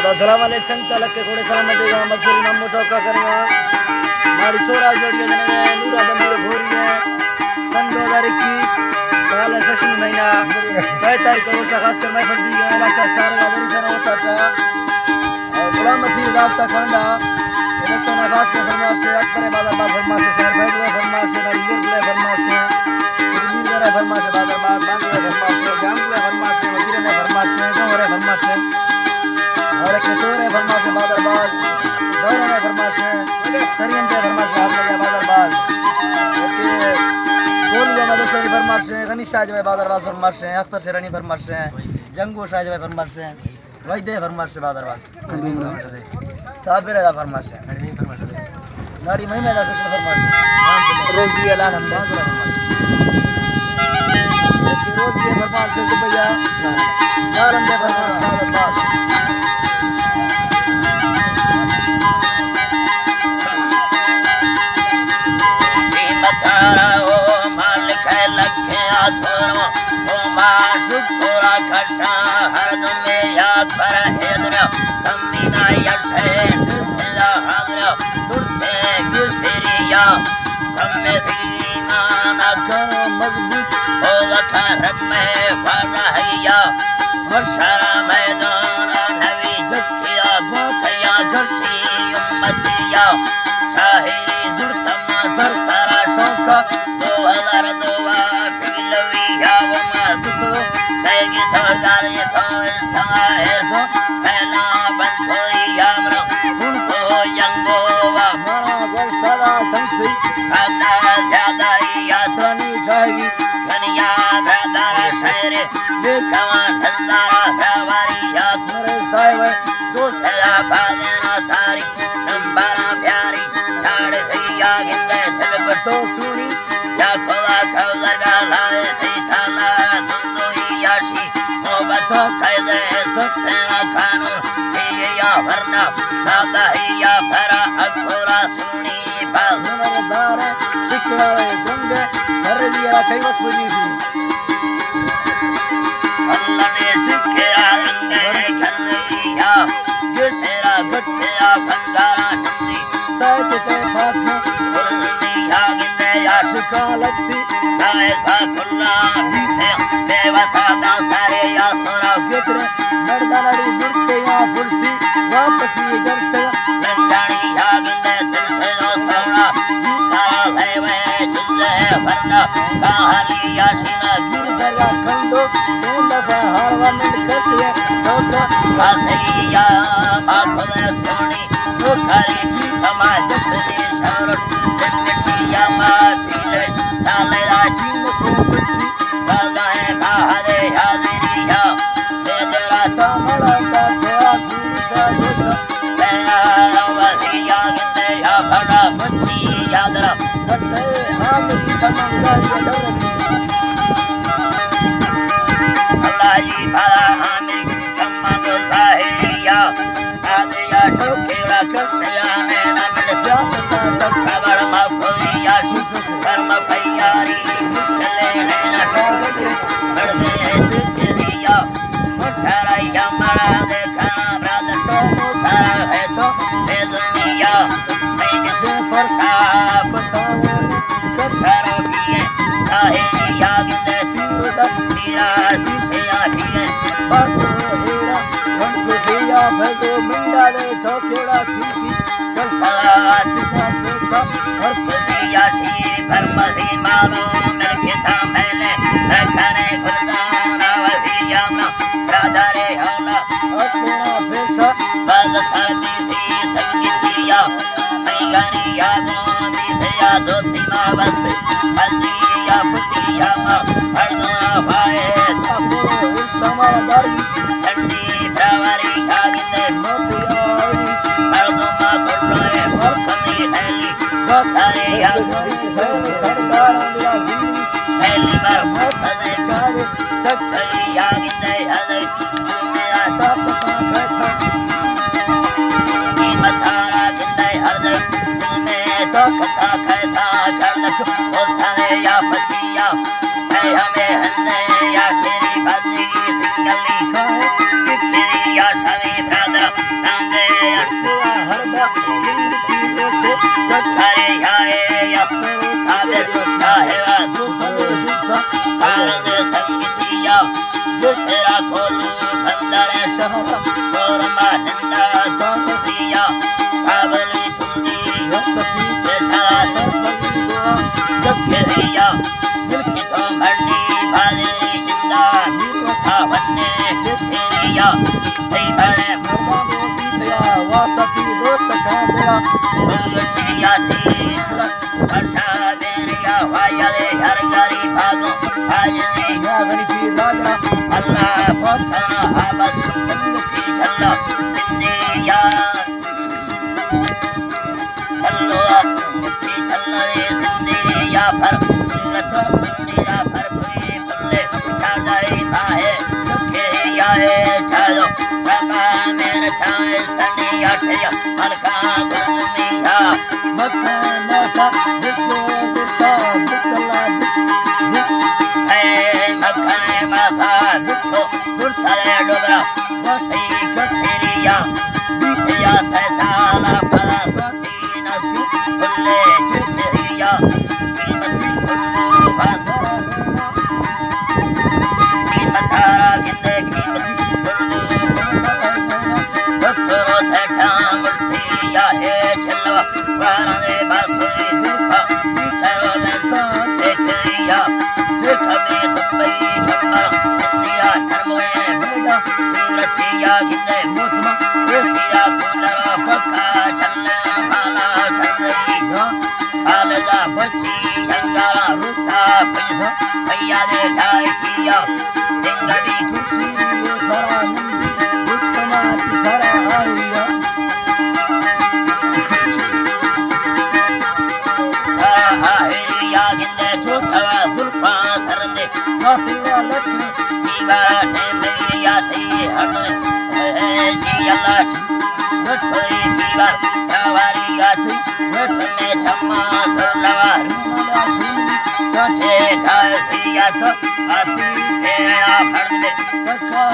अस्सलाम वालेकुम संगता लग के कोड़े सलाम देगा मसूरी नाम मोटो का करेंगे हमारी सोरा जोड़ियों जने नूरा बंदी भोरी है सन 2021 साल शशि महीना 6 तारीख को खास कर मैं फर्दी है इलाका सारा गाड़ी चला होता था और गुलाम मसीह दाव तक कांडा दोस्तों ने खास के फरमाइश से अकबर बाजार बाद फरमाइश से शहर बैठ हुए फरमाइश से नीर के फरमाइश से नीर मेरा फरमाइश से बाजार बाद बांध के फरमाइश से जाम के फरमाइश से वजीर ने फरमाइश से गवरे फरमाइश से और एक तोरे फरमाइश से बाजार बाद दौरे ने फरमाइश से शरीयत के फरमाइश से हाथ लगा बाजार बाद ओके गोलू मदरसे की फरमाइश से गनी शाह जो बाजार बाद फरमाइश से अख्तर शेरानी फरमाइश से जंगू शाह जो फरमाइश से वैदे फरमाइश से बाजार बाद साबिर दा फरमाइश है गाड़ी में दा कुछ फरमाइश है रोज दिया लान हम बाजार फरमाइश रोज दिया फरमाइश है तो भैया कारण दे फरमाइश बाजार बाद तारा ओ मालिक लखे आधुर ओ मा शुक्र खसा हर में याद पर हेदर कमी ना यशे निस्ला हादर दूर से गुस्तेरिया कम दीना ना कर मजबूत ओ वखर में फरहिया मशरा मैदान नवी जकिया गोखया घसी उम्मतिया शाहिरी जुड़तमा सर सारा शौका 2002 फिलविया वमा दुसो सैगी सरकार ये कोई सहायर दो पहला बंद होया मरो उनको यंगो वा मरा वर्षदा तंसी खादा ज्यादा यात्रानी जाएगी दुनिया दारा शहर देखवा नजारा सवारी याद मेरे साहिब दोस्त बाजना तारी नंबरा प्यारी छाड़ भैया गिंदे दिल पर तो सुनी या खोला खौलर गालाए थी थाला दुंदोई याशी मोहब्बत कैदे सत्तेना खानो या वरना दादा या फरा अखोरा सुनी बाजुर दारे शिकराए दंगे कर दिया कई बस बुझी थी अल्लाह ने शिकरा दंगे कर दिया जिस तेरा गट्टिया भंडारा नंदी साथ के फाके दिया गिंदे या शिकालती नाए सा खुला दीते देवसा दा सारे या सोरा गित्र मर्दानड़ी दुर्ते या फुर्ती वापसी करते लंडानी या गिंदे दिल से लो सोना सारा लेवे जुल्ले वरना कहानी या शिना गिर दरा कंदो दफा हारवन कसे तो वासैया बाखले सोनी तो खारी जी थमा जतनी शरत जन्नतिया मा दिले साले आजी को कुची बागाए बाहरे हाजिरिया तेरा तमड़ा का तो गुरसा दुख तेरा वधिया गिंदे या बड़ा मच्छी यादरा बसे आमरी चमंदर डरनी अल्लाह भला आने चमन साहिया आदिया ठोकेड़ा कसया ने नमन जाता चखबर मफिया सुख कर्म भैयारी मुश्किले ने नशा बड़े चिचिया मशरा या मरा देखा ब्रद सो सारा है तो ए दुनिया मैं से फरसा बताऊं कसरो किए साहिया गिंदे तीर तीरा दिसे आठिए बातो हेरा उनको दिया भगो मुंडा दे ठोकेड़ा खिड़की कस्ता तिका सोचा और कसिया शी फरमही मारो मिलके था मैंने रखने खुलदाना वसिया ना राधारे हौला और तेरा पेशा बद सादी थी संगीतिया मैं गानी यादों से या दोस्ती मा बस हल्दिया पुतिया मा हरदोना भाए तबो इस्तेमाल दारी ठंडी प्रवारी खागिंदे मोतियारी हरदोना बड़े मरकनी हैली सारे यादों सरदार दिया जिंदगी हैली पर मोतने गाले सकते यागिंदे हले मेरा ताप बैठा मथारा गिंदे हले में तो कथा कहता कर लख ओ सारे Dala, Ultiya di Pasha Deriya Vaya de Hargari Bhago Hajni Ya Gani Pir Raja, Allah Bhakta Abad Sanduki Challa Sindiya Allah Mukti Challa de Sindiya Par Sunnata Sunniya Par Bhui Pulle Chadai Bhae Dukhe Yae Chalo Rama Mere Thai Staniya Thaya Malka Gurmiya Makka Mata, Disco Gurta, Bisala, Dis, Hey Makka Mata Dukho Surtale Dogra Vasti Kastiriya Bitya Saisala Pala Satina Pulle Chitriya Kimati Kullu Bhata Kimatara Ginde Kimati Kullu Dottoro Seta Mustiya He Chilva Varane Bhakti Dukha Charo Lensa Sekriya Dukhame Dumbai Kambara India Narmoe Beda, Suratiya Ginde Mosma, Rusiya Kulara Bhakka Challa Hala Khandai Ya, Alaga Bhachi Yangala Rusa Pajha Payade Laikiya Dingadi Kursi, Sara Nandi, Ustamati Sara Ariya, Hariya Ginde Chutava Zulfa Sarande Kafiwa Lakhi, Divara Temriyati Hadne Jiyalachi Rutkoi Divar Yavariyati Rutkane Chamma Surlavar Nala Suni, Chote Dhariyata Asti Teya Bhadne Kakka,